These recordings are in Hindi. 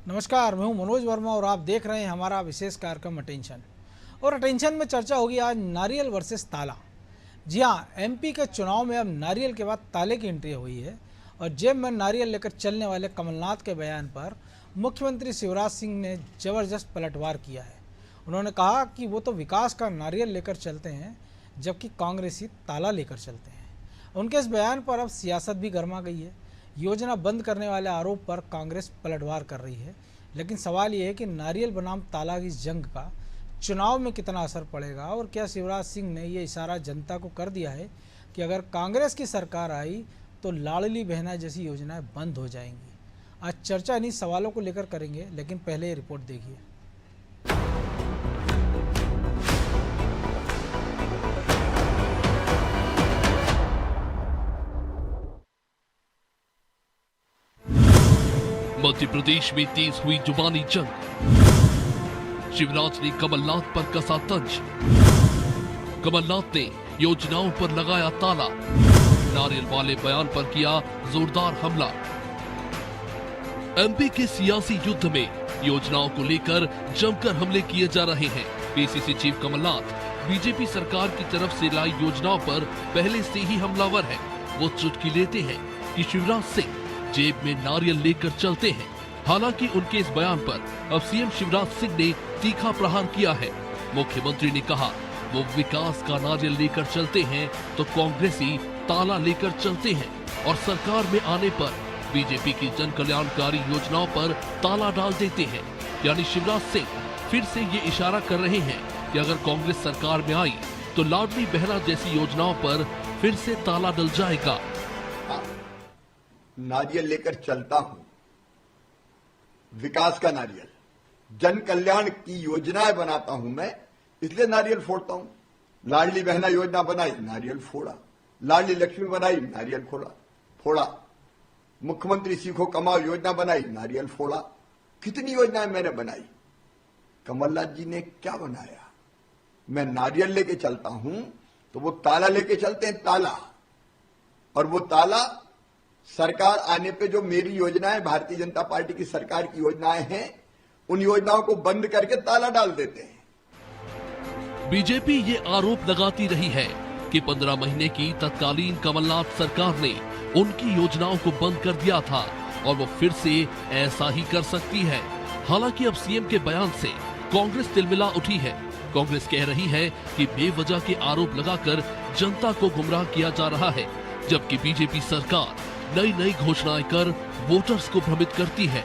नमस्कार, मैं हूं मनोज वर्मा और आप देख रहे हैं हमारा विशेष कार्यक्रम अटेंशन। और अटेंशन में चर्चा होगी आज नारियल वर्सेस ताला। जी हां, एमपी के चुनाव में अब नारियल के बाद ताले की एंट्री हुई है और जेब में नारियल लेकर चलने वाले कमलनाथ के बयान पर मुख्यमंत्री शिवराज सिंह ने जबरदस्त पलटवार किया है। उन्होंने कहा कि वो तो विकास का नारियल लेकर चलते हैं जबकि कांग्रेसी ताला लेकर चलते हैं। उनके इस बयान पर अब सियासत भी गर्मा गई है। योजना बंद करने वाले आरोप पर कांग्रेस पलटवार कर रही है, लेकिन सवाल ये है कि नारियल बनाम ताला की जंग का चुनाव में कितना असर पड़ेगा और क्या शिवराज सिंह ने ये इशारा जनता को कर दिया है कि अगर कांग्रेस की सरकार आई तो लाडली बहना जैसी योजनाएं बंद हो जाएंगी। आज चर्चा इन्हीं सवालों को लेकर करेंगे, लेकिन पहले ये रिपोर्ट देखिए। मध्य प्रदेश में तेज हुई जुबानी जंग। शिवराज ने कमलनाथ पर कसा तंज। कमलनाथ ने योजनाओं पर लगाया ताला। नारियल वाले बयान पर किया जोरदार हमला। एमपी के सियासी युद्ध में योजनाओं को लेकर जमकर हमले किए जा रहे हैं। पीसीसी चीफ कमलनाथ बीजेपी सरकार की तरफ से लाई योजनाओं पर पहले से ही हमलावर है। वो चुटकी लेते हैं कि शिवराज सिंह जेब में नारियल लेकर चलते हैं। हालांकि उनके इस बयान पर अब सीएम शिवराज सिंह ने तीखा प्रहार किया है। मुख्यमंत्री ने कहा वो विकास का नारियल लेकर चलते हैं तो कांग्रेसी ताला लेकर चलते हैं और सरकार में आने पर बीजेपी की जन कल्याणकारी योजनाओं पर ताला डाल देते हैं। यानी शिवराज सिंह फिर से ये इशारा कर रहे हैं कि अगर कांग्रेस सरकार में आई तो लाडली बहना जैसी योजनाओं पर फिर से ताला डल जाएगा। नारियल लेकर चलता हूं, विकास का नारियल, जन कल्याण की योजनाएं बनाता हूं मैं, इसलिए नारियल फोड़ता हूं। लाडली बहना योजना बनाई, नारियल फोड़ा। लाडली लक्ष्मी बनाई, नारियल फोड़ा। मुख्यमंत्री सीखो कमाओ योजना बनाई, नारियल फोड़ा। कितनी योजनाएं मैंने बनाई। कमलनाथ जी ने क्या बनाया? मैं नारियल लेके चलता हूं तो वो ताला लेके चलते हैं, ताला। और वो ताला सरकार आने पे जो मेरी योजनाएं, भारतीय जनता पार्टी की सरकार की योजनाएं हैं, उन योजनाओं को बंद करके ताला डाल देते हैं। बीजेपी ये आरोप लगाती रही है कि 15 महीने की तत्कालीन कमलनाथ सरकार ने उनकी योजनाओं को बंद कर दिया था और वो फिर से ऐसा ही कर सकती है। हालांकि अब सीएम के बयान से कांग्रेस तिलमिला उठी है। कांग्रेस कह रही है कि बेवजह के आरोप लगाकर जनता को गुमराह किया जा रहा है, जबकि बीजेपी सरकार नई नई घोषणाएं कर वोटर्स को भ्रमित करती है।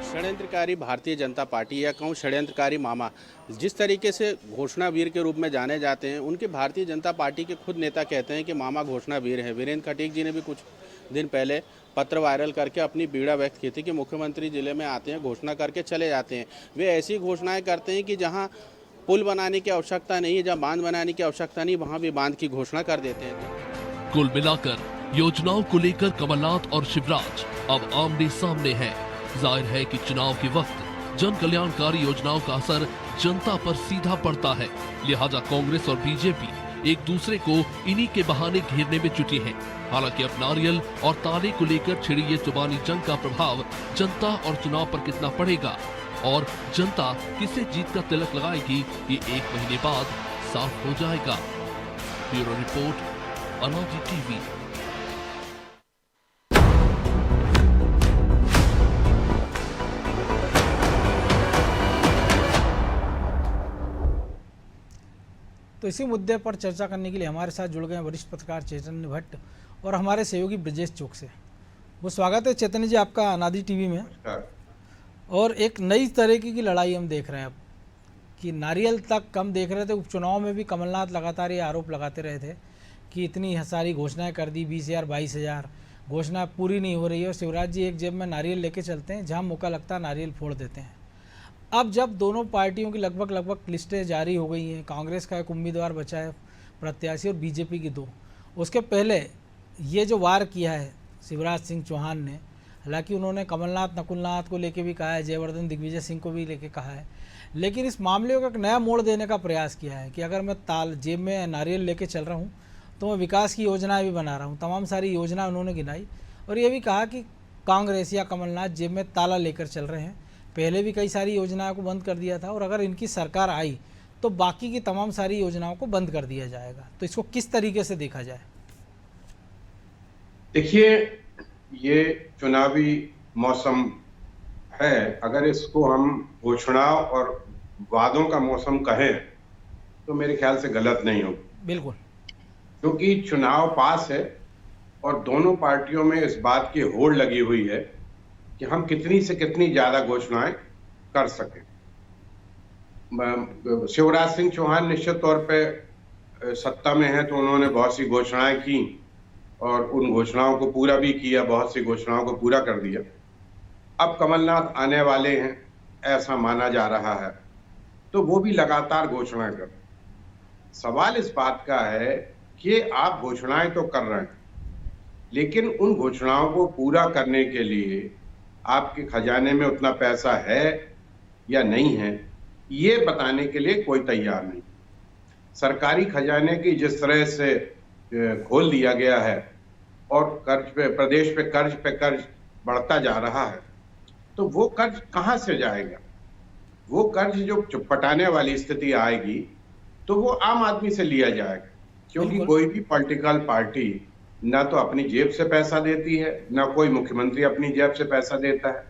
षड्यंत्रकारी भारतीय जनता पार्टी या कहूँ षड्यंत्रकारी मामा जिस तरीके से घोषणा वीर के रूप में जाने जाते हैं, उनके भारतीय जनता पार्टी के खुद नेता कहते हैं कि मामा घोषणा वीर हैं। वीरेंद्र खटीक जी ने भी कुछ दिन पहले पत्र वायरल करके अपनी पीड़ा व्यक्त की थी कि मुख्यमंत्री जिले में आते हैं, घोषणा करके चले जाते हैं। वे ऐसी घोषणाएँ करते हैं कि जहाँ पुल बनाने की आवश्यकता नहीं है, जहाँ बांध बनाने की आवश्यकता नहीं, वहाँ भी बांध की घोषणा कर देते हैं। कुल मिलाकर योजनाओं को लेकर कमलनाथ और शिवराज अब आमने सामने हैं। जाहिर है कि चुनाव के वक्त जन कल्याणकारी योजनाओं का असर जनता पर सीधा पड़ता है। लिहाजा कांग्रेस और बीजेपी एक दूसरे को इन्हीं के बहाने घेरने में जुटी हैं। हालांकि अब नारियल और ताले को लेकर छिड़ी ये जुबानी जंग का प्रभाव जनता और चुनाव पर कितना पड़ेगा और जनता किसे जीत का तिलक लगाएगी, ये 1 महीने बाद साफ हो जाएगा। ब्यूरो रिपोर्ट, अनाजी टीवी। तो इसी मुद्दे पर चर्चा करने के लिए हमारे साथ जुड़ गए वरिष्ठ पत्रकार चैतन्य भट्ट और हमारे सहयोगी ब्रजेश चौक से। वो स्वागत है चैतन्य जी आपका अनादि टीवी में। और एक नई तरीके की लड़ाई हम देख रहे हैं अब कि नारियल तक कम देख रहे थे। उपचुनाव में भी कमलनाथ लगातार ये आरोप लगाते रहे थे कि इतनी सारी घोषणाएं कर दी, 20,000 22,000 घोषणा पूरी नहीं हो रही है और शिवराज जी एक जेब में नारियल लेके चलते हैं, जहाँ मौका लगता है नारियल फोड़ देते हैं। अब जब दोनों पार्टियों की लगभग लिस्टें जारी हो गई हैं, कांग्रेस का एक उम्मीदवार बचा है प्रत्याशी और बीजेपी की 2, उसके पहले ये जो वार किया है शिवराज सिंह चौहान ने, हालांकि उन्होंने कमलनाथ नकुलनाथ को लेके भी कहा है, जयवर्धन दिग्विजय सिंह को भी लेके कहा है, लेकिन इस मामले को एक नया मोड़ देने का प्रयास किया है कि अगर मैं जेब में नारियल लेके चल रहा हूँ तो मैं विकास की योजनाएं भी बना रहा हूँ। तमाम सारी योजना उन्होंने गिनाई और ये भी कहा कि कांग्रेस या कमलनाथ जेब में ताला लेकर चल रहे हैं, पहले भी कई सारी योजनाओं को बंद कर दिया था, और अगर इनकी सरकार आई तो बाकी की तमाम सारी योजनाओं को बंद कर दिया जाएगा। तो इसको किस तरीके से देखा जाए? देखिए, ये चुनावी मौसम है, अगर इसको हम घोषणा और वादों का मौसम कहें तो मेरे ख्याल से गलत नहीं होगा। बिल्कुल, क्योंकि चुनाव पास है और दोनों पार्टियों में इस बात की होड़ लगी हुई है कि हम कितनी से कितनी ज्यादा घोषणाएं कर सकें। शिवराज सिंह चौहान निश्चित तौर पे सत्ता में है तो उन्होंने बहुत सी घोषणाएं की और उन घोषणाओं को पूरा भी किया, बहुत सी घोषणाओं को पूरा कर दिया। अब कमलनाथ आने वाले हैं ऐसा माना जा रहा है, तो वो भी लगातार घोषणाएं कर। सवाल इस बात का है कि आप घोषणाएं तो कर रहे हैं, लेकिन उन घोषणाओं को पूरा करने के लिए आपके खजाने में उतना पैसा है या नहीं है, ये बताने के लिए कोई तैयार नहीं। सरकारी खजाने की जिस तरह से खोल दिया गया है और प्रदेश पे कर्ज बढ़ता जा रहा है, तो वो कर्ज कहां से जाएगा? वो कर्ज जो चुपटाने वाली स्थिति आएगी तो वो आम आदमी से लिया जाएगा, क्योंकि कोई भी पॉलिटिकल पार्टी ना तो अपनी जेब से पैसा देती है, ना कोई मुख्यमंत्री अपनी जेब से पैसा देता है।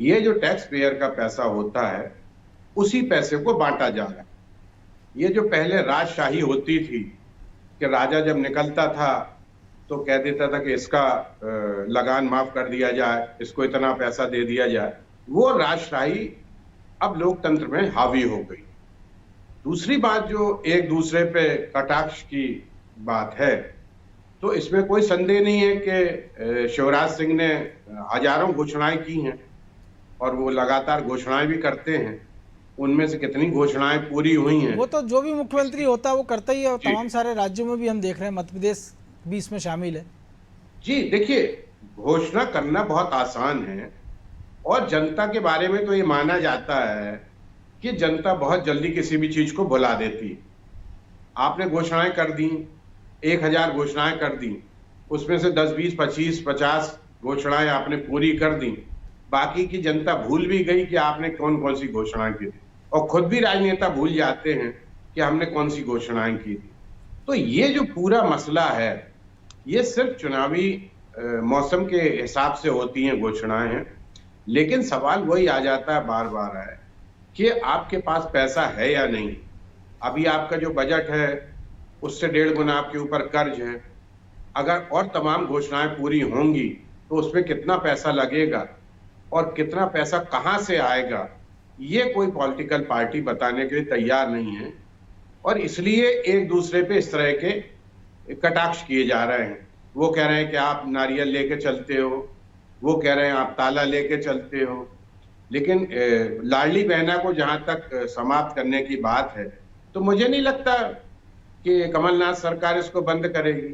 ये जो टैक्स पेयर का पैसा होता है उसी पैसे को बांटा जा रहा है। ये जो पहले राजशाही होती थी कि राजा जब निकलता था तो कह देता था कि इसका लगान माफ कर दिया जाए, इसको इतना पैसा दे दिया जाए, वो राजशाही अब लोकतंत्र में हावी हो गई। दूसरी बात जो एक दूसरे पे कटाक्ष की बात है, तो इसमें कोई संदेह नहीं है कि शिवराज सिंह ने हजारों घोषणाएं की हैं और वो लगातार घोषणाएं भी करते हैं। उनमें से कितनी घोषणाएं पूरी हुई हैं? वो तो जो भी मुख्यमंत्री होता है वो करता ही है, और तमाम सारे राज्यों में भी हम देख रहे हैं, मध्य प्रदेश भी इसमें शामिल है। जी देखिए, घोषणा करना बहुत आसान है और जनता के बारे में तो ये माना जाता है कि जनता बहुत जल्दी किसी भी चीज को भुला देती है। आपने घोषणाएं कर दी, 1000 घोषणाएं कर दी, उसमें से 10, 20, 25, 50 घोषणाएं आपने पूरी कर दी, बाकी की जनता भूल भी गई कि आपने कौन कौन सी घोषणाएं की थी, और खुद भी राजनेता भूल जाते हैं कि हमने कौन सी घोषणाएं की थी। तो ये जो पूरा मसला है, ये सिर्फ चुनावी मौसम के हिसाब से होती हैं घोषणाएं हैं, लेकिन सवाल वही आ जाता है बार बार है कि आपके पास पैसा है या नहीं। अभी आपका जो बजट है उससे 1.5 गुना आपके ऊपर कर्ज है। अगर और तमाम घोषणाएं पूरी होंगी तो उसमें कितना पैसा लगेगा और कितना पैसा कहां से आएगा, ये कोई पॉलिटिकल पार्टी बताने के लिए तैयार नहीं है, और इसलिए एक दूसरे पे इस तरह के कटाक्ष किए जा रहे हैं। वो कह रहे हैं कि आप नारियल लेके चलते हो, वो कह रहे हैं आप ताला लेके चलते हो, लेकिन लाडली बहना को जहां तक समाप्त करने की बात है तो मुझे नहीं लगता कि कमलनाथ सरकार इसको बंद करेगी,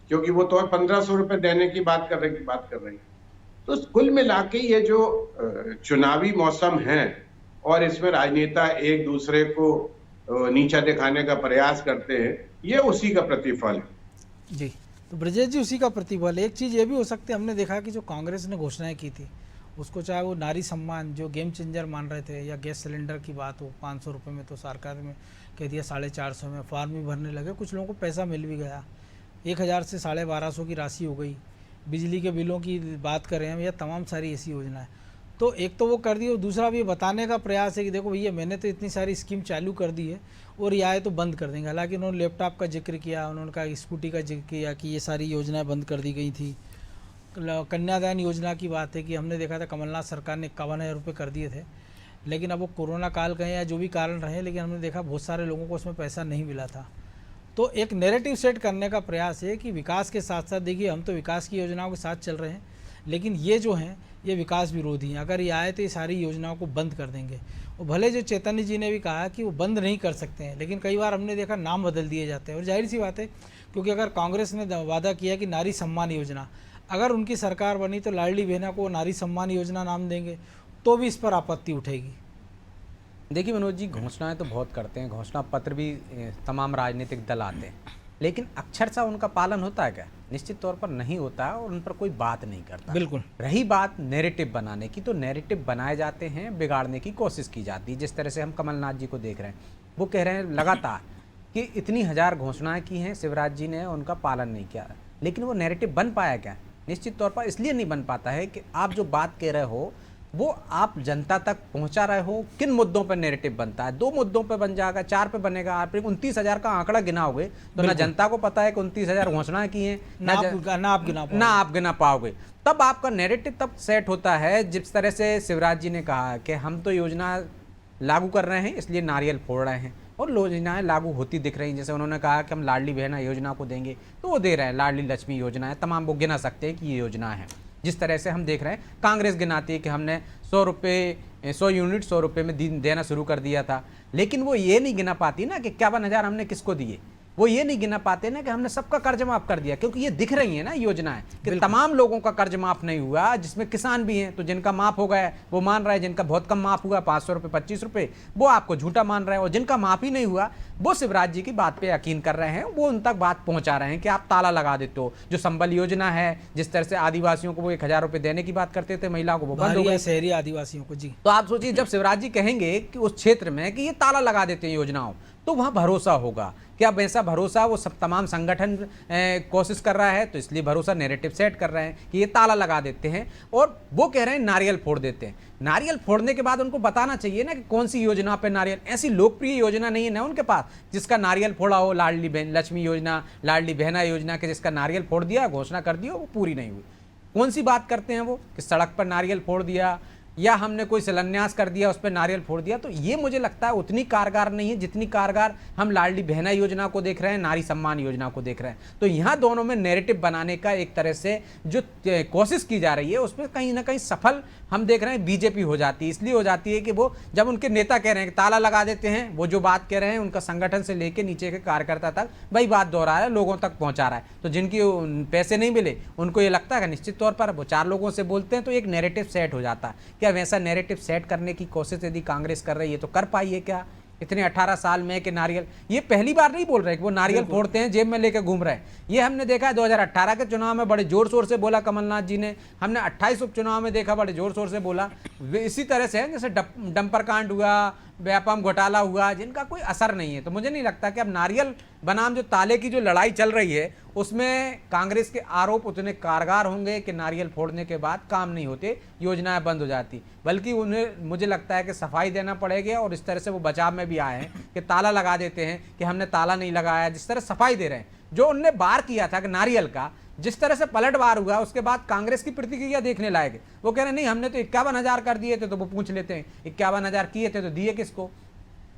क्योंकि वो तो 1500 रुपए देने की बात कर रही है। तो कुल मिला के ये जो चुनावी मौसम है और इसमें राजनेता एक दूसरे को नीचा दिखाने का प्रयास करते हैं, ये उसी का प्रतिफल है। जी, तो ब्रजेश जी, उसी का प्रतिफल। एक चीज़ ये भी हो सकती है, हमने देखा कि जो कांग्रेस ने घोषणाएं की थी, उसको चाहे वो नारी सम्मान जो गेम चेंजर मान रहे थे, या गैस सिलेंडर की बात हो 500 रुपये में, तो सरकार में कह दिया 450 में, फॉर्म भी भरने लगे, कुछ लोगों को पैसा मिल भी गया, 1000 से 1250 की राशि हो गई। बिजली के बिलों की बात करें हम, या तमाम सारी ऐसी योजनाएं, तो एक तो वो कर दी, और दूसरा भी बताने का प्रयास है कि देखो भैया मैंने तो इतनी सारी स्कीम चालू कर दी है और ये आए तो बंद कर देंगे। हालांकि उन्होंने लैपटॉप का जिक्र किया, उन्होंने कहा स्कूटी का जिक्र किया कि ये सारी योजनाएं बंद कर दी गई थी। कन्यादान योजना की बात है कि हमने देखा था कमलनाथ सरकार ने 51,000 रुपये कर दिए थे, लेकिन अब वो कोरोना काल कहें या जो भी कारण रहे, लेकिन हमने देखा बहुत सारे लोगों को उसमें पैसा नहीं मिला था। तो एक नैरेटिव सेट करने का प्रयास है कि विकास के साथ साथ, देखिए हम तो विकास की योजनाओं के साथ चल रहे हैं, लेकिन ये जो हैं ये विकास विरोधी हैं। अगर ये आए तो ये सारी योजनाओं को बंद कर देंगे। और भले जो चैतन्य जी ने भी कहा कि वो बंद नहीं कर सकते हैं, लेकिन कई बार हमने देखा नाम बदल दिए जाते हैं, और जाहिर सी बात है, क्योंकि अगर कांग्रेस ने वादा किया कि नारी सम्मान योजना, अगर उनकी सरकार बनी तो लाडली बहना को नारी सम्मान योजना नाम देंगे, तो भी इस पर आपत्ति उठेगी। देखिए मनोज जी, घोषणाएं तो बहुत करते हैं, घोषणा पत्र भी तमाम राजनीतिक दल आते हैं, लेकिन अक्षरशः उनका पालन होता है क्या? निश्चित तौर पर नहीं होता है और उन पर कोई बात नहीं करता। बिल्कुल। रही बात नैरेटिव बनाने की, तो नैरेटिव बनाए जाते हैं, बिगाड़ने की कोशिश की जाती है। जिस तरह से हम कमलनाथ जी को देख रहे हैं, वो कह रहे हैं लगातार कि इतनी हजार घोषणाएं की हैं शिवराज जी ने, उनका पालन नहीं किया, लेकिन वो नैरेटिव बन पाया क्या? निश्चित तौर पर इसलिए नहीं बन पाता है कि आप जो बात कह रहे हो वो आप जनता तक पहुंचा रहे हो। किन मुद्दों पर नैरेटिव बनता है? 2 मुद्दों पर बन जाएगा, 4 पे बनेगा। आप 29,000 का आंकड़ा गिनाओगे तो ना जनता को पता है कि 29,000 घोषणाएं की हैं, ना आप गिना पाओगे। तब आपका नैरेटिव तब सेट होता है। जिस तरह से शिवराज जी ने कहा कि हम तो योजना लागू कर रहे हैं इसलिए नारियल फोड़ रहे हैं, और योजनाएं लागू होती दिख रही हैं। जैसे उन्होंने कहा कि हम लाडली बहना योजना को देंगे, तो वो दे रहे हैं। लाडली लक्ष्मी योजना है, तमाम वो गिना सकते हैं कि ये योजना है। जिस तरह से हम देख रहे हैं कांग्रेस गिनाती है कि हमने 100 यूनिट 100 रुपये में देना शुरू कर दिया था, लेकिन वो ये नहीं गिना पाती ना कि 51,000 हमने किसको दिए। वो ये नहीं गिना पाते ना कि हमने सबका कर्ज माफ कर दिया, क्योंकि ये दिख रही है ना योजनाएं कि तमाम लोगों का कर्ज माफ नहीं हुआ, जिसमें किसान भी हैं। तो जिनका माफ हो गया वो मान रहा है, जिनका बहुत कम माफ हुआ 500 रुपये 25 रुपये, वो आपको झूठा मान रहे हैं, और जिनका माफ ही नहीं हुआ वो शिवराज जी की बात पे यकीन कर रहे हैं। वो उन तक बात पहुंचा रहे हैं कि आप ताला लगा देते हो। जो संबल योजना है, जिस तरह से आदिवासियों को वो 1,000 रुपये देने की बात करते थे महिलाओं को, वो बंद हो गई, शहरी आदिवासियों को। जी, तो आप सोचिए जब शिवराज जी कहेंगे कि उस क्षेत्र में कि ये ताला लगा देते हैं योजनाओं, तो वहाँ भरोसा होगा। क्या वैसा भरोसा वो सब तमाम संगठन कोशिश कर रहा है, तो इसलिए भरोसा नैरेटिव सेट कर रहे हैं कि ये ताला लगा देते हैं। और वो कह रहे हैं नारियल फोड़ देते हैं। नारियल फोड़ने के बाद उनको बताना चाहिए ना कि कौन सी योजना पे नारियल, ऐसी लोकप्रिय योजना नहीं है ना उनके पास जिसका नारियल फोड़ा हो। लाडली बहन लक्ष्मी योजना, लाडली बहना योजना के जिसका नारियल फोड़ दिया, घोषणा कर दी हो, वो पूरी नहीं हुई। कौन सी बात करते हैं वो कि सड़क पर नारियल फोड़ दिया या हमने कोई शिलान्यास कर दिया उस पर नारियल फोड़ दिया। तो ये मुझे लगता है उतनी कारगर नहीं है जितनी कारगर हम लाडली बहना योजना को देख रहे हैं, नारी सम्मान योजना को देख रहे हैं। तो यहाँ दोनों में नैरेटिव बनाने का एक तरह से जो कोशिश की जा रही है उसमें कहीं ना कहीं सफल हम देख रहे हैं बीजेपी हो जाती है। इसलिए हो जाती है कि वो जब उनके नेता कह रहे हैं कि ताला लगा देते हैं, वो जो बात कह रहे हैं उनका संगठन से लेकर नीचे के कार्यकर्ता तक वही बात दोहरा रहा है, लोगों तक पहुंचा रहा है। तो जिनकी पैसे नहीं मिले उनको ये लगता है कि निश्चित तौर पर वो 4 लोगों से बोलते हैं तो एक नैरेटिव सेट हो जाता है। क्या वैसा नैरेटिव सेट करने की कोशिश यदि कांग्रेस कर रही है तो कर पाई है क्या इतने 18 साल में कि नारियल, ये पहली बार नहीं बोल रहे कि वो नारियल फोड़ते हैं जेब में लेकर घूम रहे हैं। ये हमने देखा है 2018 के चुनाव में बड़े जोर शोर से बोला कमलनाथ जी ने, हमने 28 उपचुनाव में देखा बड़े जोर शोर से बोला। इसी तरह से जैसे डंपर कांड हुआ, व्यापम घोटाला हुआ, जिनका कोई असर नहीं है। तो मुझे नहीं लगता कि अब नारियल बनाम जो ताले की जो लड़ाई चल रही है उसमें कांग्रेस के आरोप उतने कारगर होंगे कि नारियल फोड़ने के बाद काम नहीं होते, योजनाएं बंद हो जाती, बल्कि उन्हें मुझे लगता है कि सफाई देना पड़ेगा। और इस तरह से वो बचाव में भी आए हैं कि ताला लगा देते हैं कि हमने ताला नहीं लगाया, जिस तरह सफाई दे रहे हैं। जो उनने बार किया था कि नारियल का, जिस तरह से पलटवार हुआ उसके बाद कांग्रेस की प्रतिक्रिया देखने लायक है। वो कह रहे नहीं हमने तो 51,000 कर दिए थे, तो वो पूछ लेते हैं 51,000 किए थे तो दिए किसको।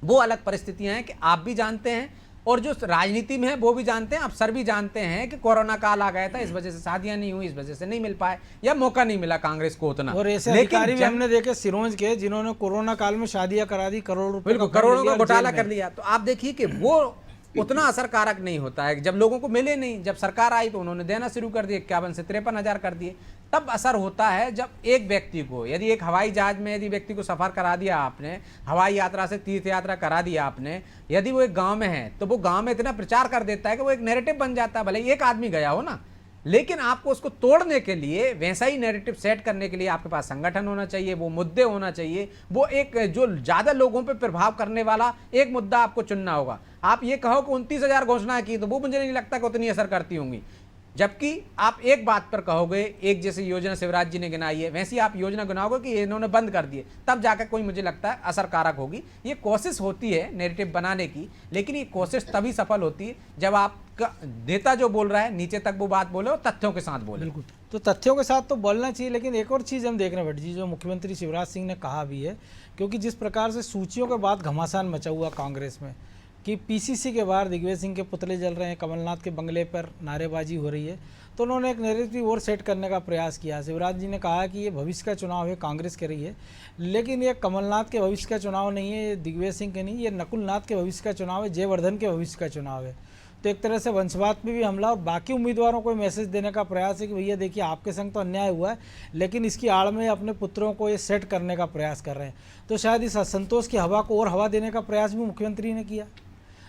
वो अलग परिस्थितियां हैं कि आप भी जानते हैं और जो राजनीति में है वो भी जानते हैं, अफसर भी जानते हैं कि कोरोना काल आ गया था, इस वजह से शादियां नहीं हुई, इस वजह से नहीं मिल पाए या मौका नहीं मिला कांग्रेस को उतना। और ऐसे अधिकारी भी हमने देखे सिरोंज के जिन्होंने कोरोना काल में शादियां करा दी, करोड़ों का घोटाला कर लिया। तो आप देखिए कि वो उतना असरकारक नहीं होता है। जब लोगों को मिले नहीं, जब सरकार आई तो उन्होंने देना शुरू कर दिए, 51 से 53,000 कर दिए। तब असर होता है जब एक व्यक्ति को, यदि एक हवाई जहाज में यदि व्यक्ति को सफर करा दिया आपने, हवाई यात्रा से तीर्थ यात्रा करा दिया आपने, यदि वो एक गांव में है तो वो गांव में इतना प्रचार कर देता है कि वो एक नैरेटिव बन जाता है। भले एक आदमी गया हो ना, लेकिन आपको उसको तोड़ने के लिए, वैसा ही नैरेटिव सेट करने के लिए आपके पास संगठन होना चाहिए, वो मुद्दे होना चाहिए, वो एक जो ज्यादा लोगों पे प्रभाव करने वाला एक मुद्दा आपको चुनना होगा। आप ये कहो कि 29,000 घोषणाएं की, तो वो मुझे नहीं लगता कि उतनी असर करती होंगी। जबकि आप एक बात पर कहोगे, एक जैसे योजना शिवराज जी ने गिनाई है वैसी आप योजना गिनाओगे कि इन्होंने बंद कर दिए, तब जाकर कोई मुझे लगता है असरकारक होगी। ये कोशिश होती है नैरेटिव बनाने की, लेकिन ये कोशिश तभी सफल होती है जब आपका नेता जो बोल रहा है नीचे तक वो बात बोले और तथ्यों के साथ बोले। बिल्कुल, तो तथ्यों के साथ तो बोलना चाहिए। लेकिन एक और चीज़ हम देख रहे हैं भट्ट जी, जो मुख्यमंत्री शिवराज सिंह ने कहा भी है, क्योंकि जिस प्रकार से सूचियों के बाद घमासान मचा हुआ कांग्रेस में कि पीसीसी के बाहर दिग्विजय सिंह के पुतले जल रहे हैं, कमलनाथ के बंगले पर नारेबाजी हो रही है, तो उन्होंने एक नैरेटिव और सेट करने का प्रयास किया। शिवराज जी ने कहा कि ये भविष्य का चुनाव है, कांग्रेस के रही है, लेकिन ये कमलनाथ के भविष्य का चुनाव नहीं है, ये दिग्विजय सिंह के नहीं, ये नकुलनाथ के भविष्य का चुनाव है, जयवर्धन के भविष्य का चुनाव है। तो एक तरह से वंशवाद पे भी हमला और बाकी उम्मीदवारों को मैसेज देने का प्रयास है कि भैया देखिए आपके संग तो अन्याय हुआ है, लेकिन इसकी आड़ में अपने पुत्रों को ये सेट करने का प्रयास कर रहे हैं। तो शायद इस असंतोष की हवा को और हवा देने का प्रयास भी मुख्यमंत्री ने किया।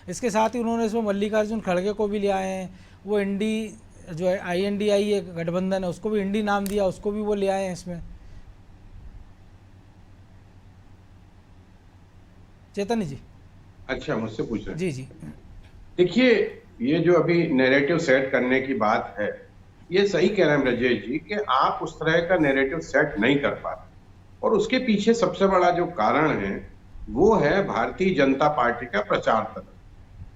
इसके साथ ही उन्होंने इसमें मल्लिकार्जुन खड़गे को भी ले आए हैं, वो इंडी जो है INDI एक गठबंधन है उसको भी इंडी नाम दिया, उसको भी वो ले आए हैं इसमें। चैतन्य जी। अच्छा, मुझसे पूछ रहे हैं। जी जी। देखिए, ये जो अभी नैरेटिव सेट करने की बात है, ये सही कह रहे हैं ब्रजेश जी कि आप उस तरह का नैरेटिव सेट नहीं कर पाते, और उसके पीछे सबसे बड़ा जो कारण है वो है भारतीय जनता पार्टी का प्रचार तंत्र।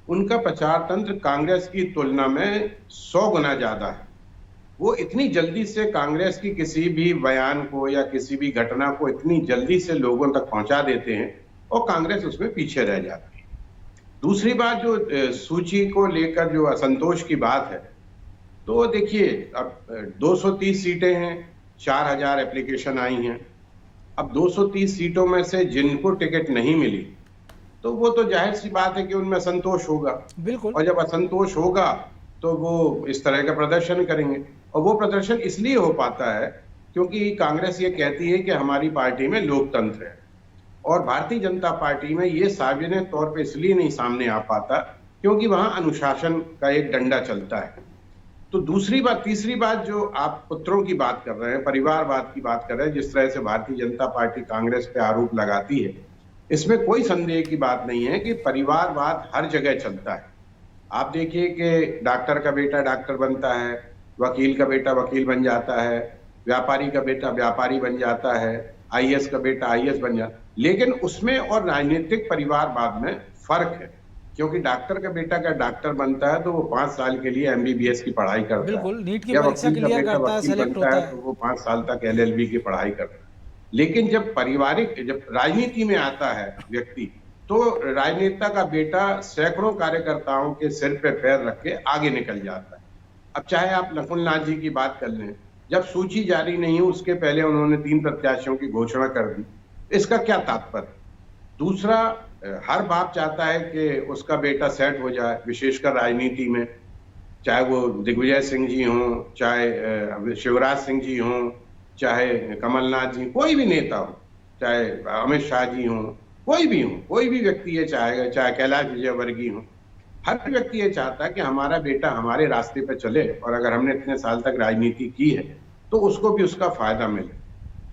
उनका प्रचार तंत्र कांग्रेस की तुलना में 100 गुना ज्यादा है। वो इतनी जल्दी से कांग्रेस की किसी भी बयान को या किसी भी घटना को इतनी जल्दी से लोगों तक पहुंचा देते हैं और कांग्रेस उसमें पीछे रह जाती है। दूसरी बात, जो सूची को लेकर जो असंतोष की बात है, तो देखिए अब 230 सीटें हैं, 4000 एप्लीकेशन आई हैं। अब 230 सीटों में से जिनको टिकट नहीं मिली तो वो तो जाहिर सी बात है कि उनमें असंतोष होगा। बिल्कुल। और जब असंतोष होगा तो वो इस तरह का प्रदर्शन करेंगे, और वो प्रदर्शन इसलिए हो पाता है क्योंकि कांग्रेस ये कहती है कि हमारी पार्टी में लोकतंत्र है, और भारतीय जनता पार्टी में ये सार्वजनिक तौर पे इसलिए नहीं सामने आ पाता क्योंकि वहां अनुशासन का एक डंडा चलता है। तो दूसरी बात, तीसरी बात, जो आप पुत्रों की बात कर रहे हैं, परिवारवाद की बात कर रहे हैं, जिस तरह से भारतीय जनता पार्टी कांग्रेस पे आरोप लगाती है, इसमें कोई संदेह की बात नहीं है कि परिवारवाद हर जगह चलता है। आप देखिए कि डॉक्टर का बेटा डॉक्टर बनता है, वकील का बेटा वकील बन जाता है, व्यापारी का बेटा व्यापारी बन जाता है, IAS का बेटा IAS बन जाता है, लेकिन उसमें और राजनीतिक परिवारवाद में फर्क है। क्योंकि डॉक्टर का बेटा का डॉक्टर बनता है तो वो 5 साल के लिए MBBS की पढ़ाई करता है, बिल्कुल, नीट की या परीक्षा वकील का क्लियर बेटा करता है, वकील सेलेक्ट बनता होता है है। तो वो 5 साल तक LLB की पढ़ाई करता है। लेकिन जब राजनीति में आता है व्यक्ति, तो राजनेता का बेटा सैकड़ों कार्यकर्ताओं के सिर पे पैर रख के आगे निकल जाता है। अब चाहे आप नकुलनाथ जी की बात कर लें, जब सूची जारी नहीं हुई उसके पहले उन्होंने 3 प्रत्याशियों की घोषणा कर दी। इसका क्या तात्पर्य? दूसरा, हर बाप चाहता है कि उसका बेटा सेट हो जाए, विशेषकर राजनीति में, चाहे वो दिग्विजय सिंह जी हों, चाहे शिवराज सिंह जी हों, चाहे कमलनाथ जी, कोई भी नेता हो, चाहे अमित शाह जी हों, कोई भी हो, कोई भी व्यक्ति ये चाहेगा, चाहे कैलाश विजयवर्गीय हो, हर व्यक्ति ये चाहता है कि हमारा बेटा हमारे रास्ते पर चले, और अगर हमने इतने साल तक राजनीति की है तो उसको भी उसका फायदा मिले।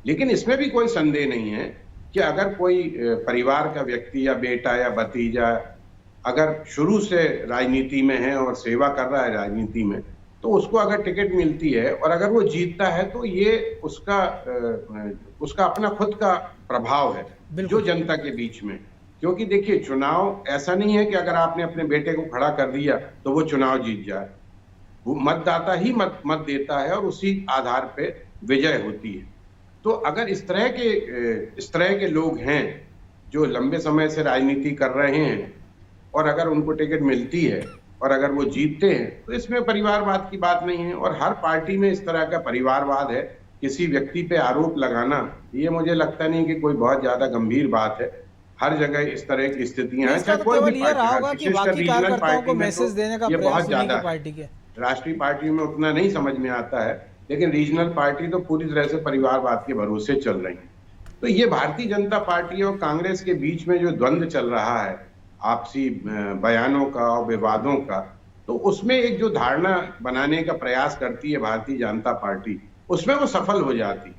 लेकिन इसमें भी कोई संदेह नहीं है कि अगर कोई परिवार का व्यक्ति या बेटा या भतीजा अगर शुरू से राजनीति में है और सेवा कर रहा है राजनीति में, तो उसको अगर टिकट मिलती है और अगर वो जीतता है तो ये उसका अपना खुद का प्रभाव है जो जनता के बीच में। क्योंकि देखिए, चुनाव ऐसा नहीं है कि अगर आपने अपने बेटे को खड़ा कर दिया तो वो चुनाव जीत जाए। वो मतदाता ही मत देता है और उसी आधार पे विजय होती है। तो अगर इस तरह के लोग हैं जो लंबे समय से राजनीति कर रहे हैं और अगर उनको टिकट मिलती है और अगर वो जीतते हैं तो इसमें परिवारवाद की बात नहीं है। और हर पार्टी में इस तरह का परिवारवाद है। किसी व्यक्ति पे आरोप लगाना, ये मुझे लगता नहीं कि कोई बहुत ज्यादा गंभीर बात है। हर जगह इस तरह की स्थितियां हैं, चाहे कोई भी पार्टी, विशेषकर रीजनल पार्टी में तो ये बहुत ज्यादा है। राष्ट्रीय पार्टी में उतना नहीं समझ में आता है, लेकिन रीजनल पार्टी तो पूरी तरह से परिवारवाद के भरोसे चल रही है। तो ये भारतीय जनता पार्टी और कांग्रेस के बीच में जो द्वंद्व चल रहा है आपसी बयानों का और विवादों का, तो उसमें एक जो धारणा बनाने का प्रयास करती है भारतीय जनता पार्टी, उसमें वो सफल हो जाती।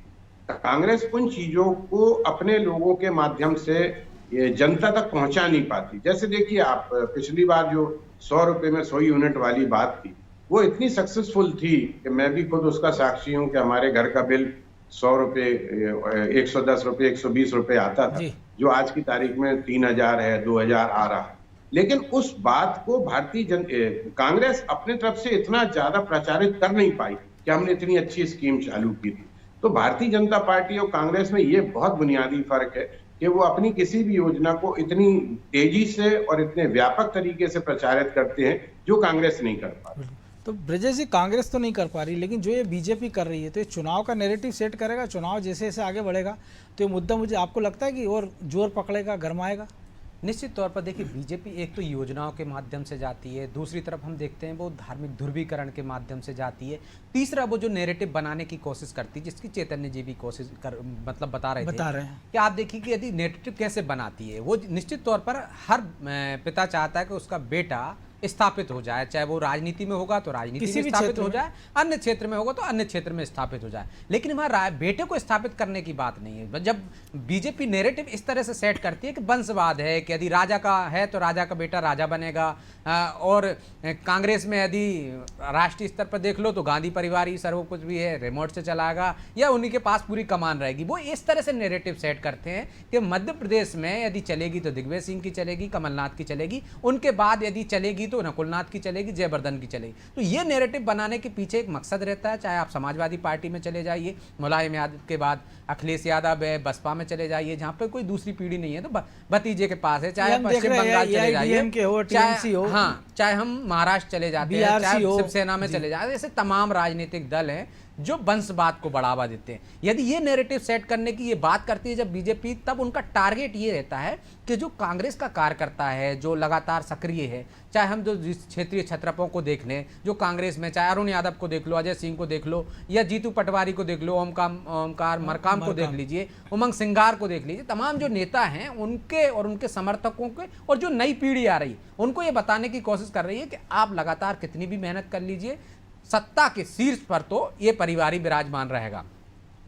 कांग्रेस उन चीजों को अपने लोगों के माध्यम से जनता तक पहुंचा नहीं पाती। जैसे देखिए, आप पिछली बार जो 100 रुपए में 100 यूनिट वाली बात थी, वो इतनी सक्सेसफुल थी कि मैं भी खुद उसका साक्षी हूं कि हमारे घर का बिल 100 रुपए, 110 रुपए, 120 रुपए आता था, जो आज की तारीख में 3000 है, 2000 आ रहा है। लेकिन उस बात को कांग्रेस अपने तरफ से इतना ज्यादा प्रचारित कर नहीं पाई कि हमने इतनी अच्छी स्कीम चालू की थी। तो भारतीय जनता पार्टी और कांग्रेस में ये बहुत बुनियादी फर्क है कि वो अपनी किसी भी योजना को इतनी तेजी से और इतने व्यापक तरीके से प्रचारित करते हैं जो कांग्रेस नहीं कर पाती। तो ब्रजेश जी, कांग्रेस तो नहीं कर पा रही, लेकिन जो ये बीजेपी कर रही है, तो ये चुनाव का नैरेटिव सेट करेगा। चुनाव जैसे जैसे आगे बढ़ेगा तो ये मुद्दा, मुझे आपको लगता है कि और जोर पकड़ेगा, गरमाएगा? निश्चित तौर पर देखिए बीजेपी एक तो योजनाओं के माध्यम से जाती है, दूसरी तरफ हम देखते हैं वो धार्मिक ध्रुवीकरण के माध्यम से जाती है, तीसरा वो जो नैरेटिव बनाने की कोशिश करती है, जिसकी चैतन्य जी भी कोशिश कर मतलब बता रहे हैं कि आप देखिए कि यदि नैरेटिव कैसे बनाती है, वो निश्चित तौर पर हर पिता चाहता है कि उसका बेटा स्थापित हो जाए, चाहे वो राजनीति में होगा तो राजनीति में स्थापित हो जाए, अन्य क्षेत्र में होगा तो अन्य क्षेत्र में स्थापित हो जाए। लेकिन वहाँ बेटे को स्थापित करने की बात नहीं है। जब बीजेपी नैरेटिव इस तरह से सेट करती है कि वंशवाद है, कि यदि राजा का है तो राजा का बेटा राजा बनेगा, और कांग्रेस में यदि राष्ट्रीय स्तर पर देख लो तो गांधी परिवार ही सर्व कुछ भी है, रिमोट से चलाएगा या उन्हीं के पास पूरी कमान रहेगी। वो इस तरह से नैरेटिव सेट करते हैं कि मध्य प्रदेश में यदि चलेगी तो दिग्विजय सिंह की चलेगी, कमलनाथ की चलेगी, उनके बाद यदि चलेगी तो नकुलनाथ की चलेगी, जयवर्धन की चलेगी। तो ये नैरेटिव बनाने के पीछे एक मकसद रहता है। चाहे आप समाजवादी पार्टी में चले जाइए, मुलायम यादव के बाद अखिलेश यादव है, बसपा में चले जाइए जहाँ पे कोई दूसरी पीढ़ी नहीं है तो भतीजे के पास है, चाहे पश्चिम बंगाल चले जाइए, चाहे हम महाराष्ट्र चले जाते हैं, चाहे शिवसेना में चले जाते हैं, ऐसे तमाम राजनीतिक दल हैं जो वंशवाद को बढ़ावा देते हैं। यदि ये नैरेटिव सेट करने की ये बात करती है जब बीजेपी, तब उनका टारगेट ये रहता है कि जो कांग्रेस का कार्यकर्ता है, जो लगातार सक्रिय है, चाहे हम जो क्षेत्रीय छत्रपों को देख लें जो कांग्रेस में, चाहे अरुण यादव को देख लो, अजय सिंह को देख लो, या जीतू पटवारी को देख लो, ओमकार मरकाम को देख लीजिए, उमंग सिंगार को देख लीजिए, तमाम जो नेता हैं उनके और उनके समर्थकों के और जो नई पीढ़ी आ रही है उनको ये बताने की कोशिश कर रही है कि आप लगातार कितनी भी मेहनत कर लीजिए, सत्ता के शीर्ष पर तो ये परिवार ही विराजमान रहेगा।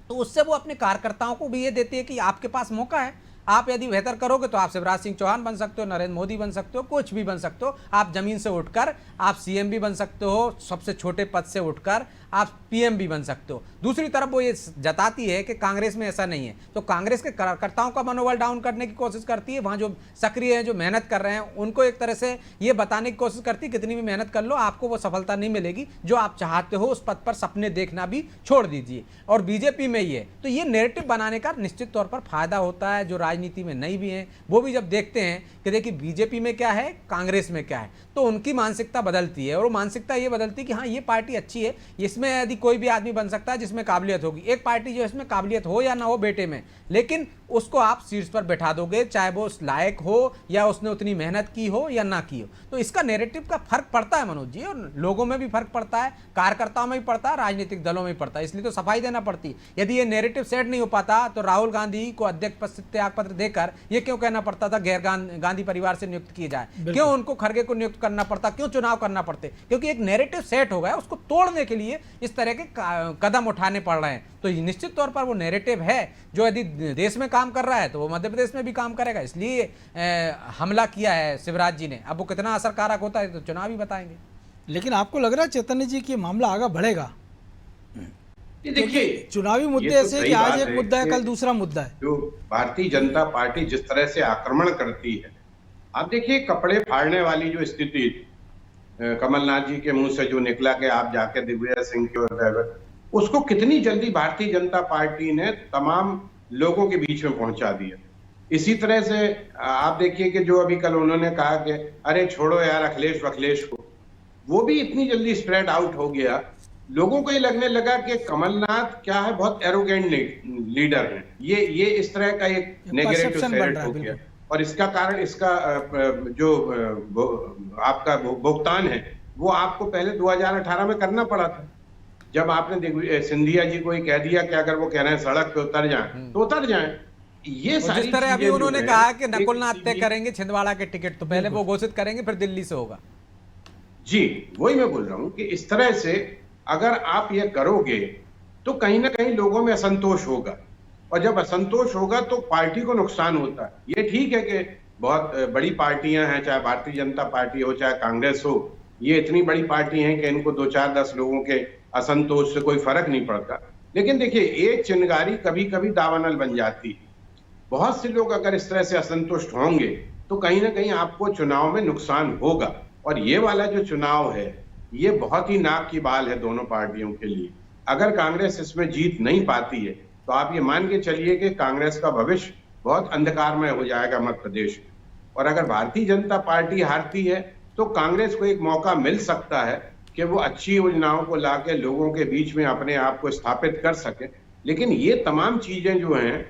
तो उससे वो अपने कार्यकर्ताओं को भी ये देती है कि आपके पास मौका है, आप यदि बेहतर करोगे तो आप शिवराज सिंह चौहान बन सकते हो, नरेंद्र मोदी बन सकते हो, कुछ भी बन सकते हो। आप जमीन से उठकर आप सीएम भी बन सकते हो, सबसे छोटे पद से उठकर आप पीएम भी बन सकते हो। दूसरी तरफ वो ये जताती है कि कांग्रेस में ऐसा नहीं है, तो कांग्रेस के कार्यकर्ताओं का मनोबल डाउन करने की कोशिश करती है। वहाँ जो सक्रिय हैं, जो मेहनत कर रहे हैं, उनको एक तरह से ये बताने की कोशिश करती है कितनी भी मेहनत कर लो आपको वो सफलता नहीं मिलेगी, जो आप चाहते हो उस पद पर सपने देखना भी छोड़ दीजिए। और बीजेपी में ये तो ये नैरेटिव बनाने का निश्चित तौर पर फायदा होता है। जो राजनीति में नहीं भी हैं वो भी जब देखते हैं कि देखिए बीजेपी में क्या है, कांग्रेस में क्या है, तो उनकी मानसिकता बदलती है। और वो मानसिकता ये बदलती है कि हाँ ये पार्टी अच्छी है, इसमें यदि कोई भी आदमी बन सकता है जिसमें काबिलियत होगी। एक पार्टी जो इसमें काबिलियत हो या ना हो बेटे में, लेकिन उसको आप शीर्ष पर बैठा दोगे, चाहे वो लायक हो या उसने उतनी मेहनत की हो या ना की हो। तो इसका नैरेटिव का फर्क पड़ता है मनोज जी, और लोगों में भी फर्क पड़ता है, कार्यकर्ताओं में भी पड़ता है, राजनीतिक दलों में भी पड़ता है। इसलिए तो सफाई देना पड़ती है। यदि ये नैरेटिव सेट नहीं हो पाता तो राहुल गांधी को अध्यक्ष पद से त्याग पत्र देकर ये क्यों कहना पड़ता था गैर गांधी परिवार से नियुक्त किए जाए, क्यों उनको खड़गे को नियुक्त करना पड़ता, क्यों चुनाव करना पड़ते? क्योंकि एक नैरेटिव सेट हो गया, उसको तोड़ने के लिए इस तरह के कदम उठाने पड़ रहे हैं। तो निश्चित तौर पर वो नैरेटिव है जो यदि देश में काम कर रहा है तो वो मध्य प्रदेश में भी काम करेगा। इसलिए हमला किया है शिवराज जी ने। अब वो कितना असरकारक होता है तो चुनाव ही बताएंगे। लेकिन आपको लग रहा है चैतन्य जी कि मामला आगे बढ़ेगा? देखिए चुनावी मुद्दे ऐसे कि आज एक मुद्दा है, कल दूसरा मुद्दा है। जो भारतीय जनता पार्टी जिस तरह से आक्रमण करती है, आप देखिए कपड़े फाड़ने वाली जो स्थिति कमलनाथ जी के मुंह से जो निकला कि आप जाके दिग्विजय सिंह के, उसको कितनी जल्दी भारतीय जनता पार्टी ने तमाम लोगों के बीच में पहुंचा दिया। इसी तरह से आप देखिए कि जो अभी कल उन्होंने कहा कि अरे छोड़ो यार अखिलेश को, वो भी इतनी जल्दी स्प्रेड आउट हो गया। लोगों को ये लगने लगा कि कमलनाथ क्या है, बहुत एरोगेंट लीडर है। ये इस तरह का एक नेगेटिव सेट हो गया। और इसका कारण इसका जो आपका भुगतान है वो आपको पहले 2018 में करना पड़ा था, जब आपने सिंधिया जी को ही कह दिया कि अगर वो कह रहे हैं सड़क पे उतर जाएं तो उतर जाएं। ये सारी जिस तरह अभी उन्होंने कहा कि नकुलनाथ तय करेंगे छिंदवाड़ा के टिकट, तो पहले वो घोषित करेंगे फिर दिल्ली से होगा। जी वही मैं बोल रहा हूं कि इस तरह से अगर आप ये करोगे तो कहीं ना कहीं लोगों में असंतोष होगा, और जब असंतोष होगा तो पार्टी को नुकसान होता है। ये ठीक है कि बहुत बड़ी पार्टियां हैं, चाहे भारतीय जनता पार्टी हो चाहे कांग्रेस हो, ये इतनी बड़ी पार्टी हैं कि इनको 2-4-10 लोगों के असंतोष से कोई फर्क नहीं पड़ता। लेकिन देखिए एक चिंगारी कभी कभी दावानल बन जाती है। बहुत से लोग अगर इस तरह से असंतुष्ट होंगे तो कहीं ना कहीं आपको चुनाव में नुकसान होगा। और ये वाला जो चुनाव है ये बहुत ही नाक की बाल है दोनों पार्टियों के लिए। अगर कांग्रेस इसमें जीत नहीं पाती है तो आप ये मान के चलिए कि कांग्रेस का भविष्य बहुत अंधकारमय हो जाएगा मध्य प्रदेश में। और अगर भारतीय जनता पार्टी हारती है तो कांग्रेस को एक मौका मिल सकता है कि वो अच्छी योजनाओं को लाके लोगों के बीच में अपने आप को स्थापित कर सके। लेकिन ये तमाम चीजें जो हैं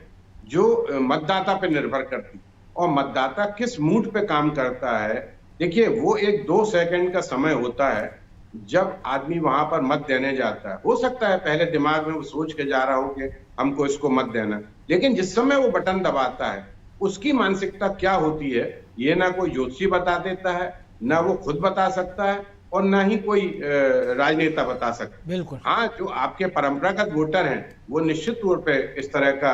जो मतदाता पे निर्भर करती, और मतदाता किस मूड पे काम करता है। देखिए, वो एक 2 सेकंड का समय होता है जब आदमी वहां पर मत देने जाता है। हो सकता है पहले दिमाग में वो सोच के जा रहा हो कि हमको इसको मत देना, लेकिन जिस समय वो बटन दबाता है उसकी मानसिकता क्या होती है ये ना कोई ज्योतिषी बता देता है, ना वो खुद बता सकता है, और ना ही कोई राजनेता बता सकता है। बिल्कुल। हाँ, जो आपके परंपरागत वोटर हैं वो निश्चित तौर पे इस तरह का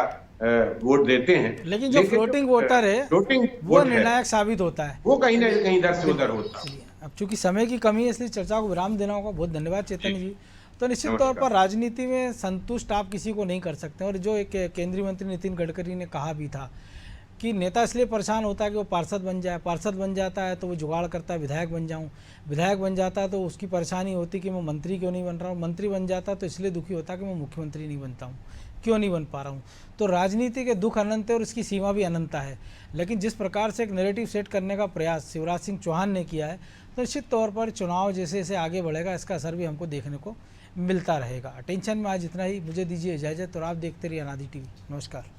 वोट देते हैं, लेकिन जो फ्लोटिंग वोटर है फ्लोटिंग वो निर्णायक साबित होता है। वो कहीं ना कहीं इधर से उधर होता है। चलिए, अब चूंकि समय की कमी है इसलिए चर्चा को विराम देना होगा। बहुत धन्यवाद चैतन्य जी। तो निश्चित तौर पर राजनीति में संतुष्ट आप किसी को नहीं कर सकते, और जो एक केंद्रीय मंत्री नितिन गडकरी ने कहा भी था कि नेता इसलिए परेशान होता है कि वो पार्षद बन जाए, पार्षद बन जाता है तो वो जुगाड़ करता है विधायक बन जाऊं, विधायक बन जाता है तो उसकी परेशानी होती कि मैं मंत्री क्यों नहीं बन रहा हूँ, मंत्री बन जाता है तो इसलिए दुखी होता है कि मैं मुख्यमंत्री नहीं बनता हूँ, क्यों नहीं बन पा रहा हूँ। तो राजनीति के दुख अनंत है और इसकी सीमा भी अनंत है। लेकिन जिस प्रकार से एक नैरेटिव सेट करने का प्रयास शिवराज सिंह चौहान ने किया है, तो निश्चित तौर पर चुनाव जैसे जैसे आगे बढ़ेगा इसका असर भी हमको देखने को मिलता रहेगा। अटेंशन में आज इतना ही, मुझे दीजिए इजाज़त और आप देखते रहिए अनादि टीवी। नमस्कार।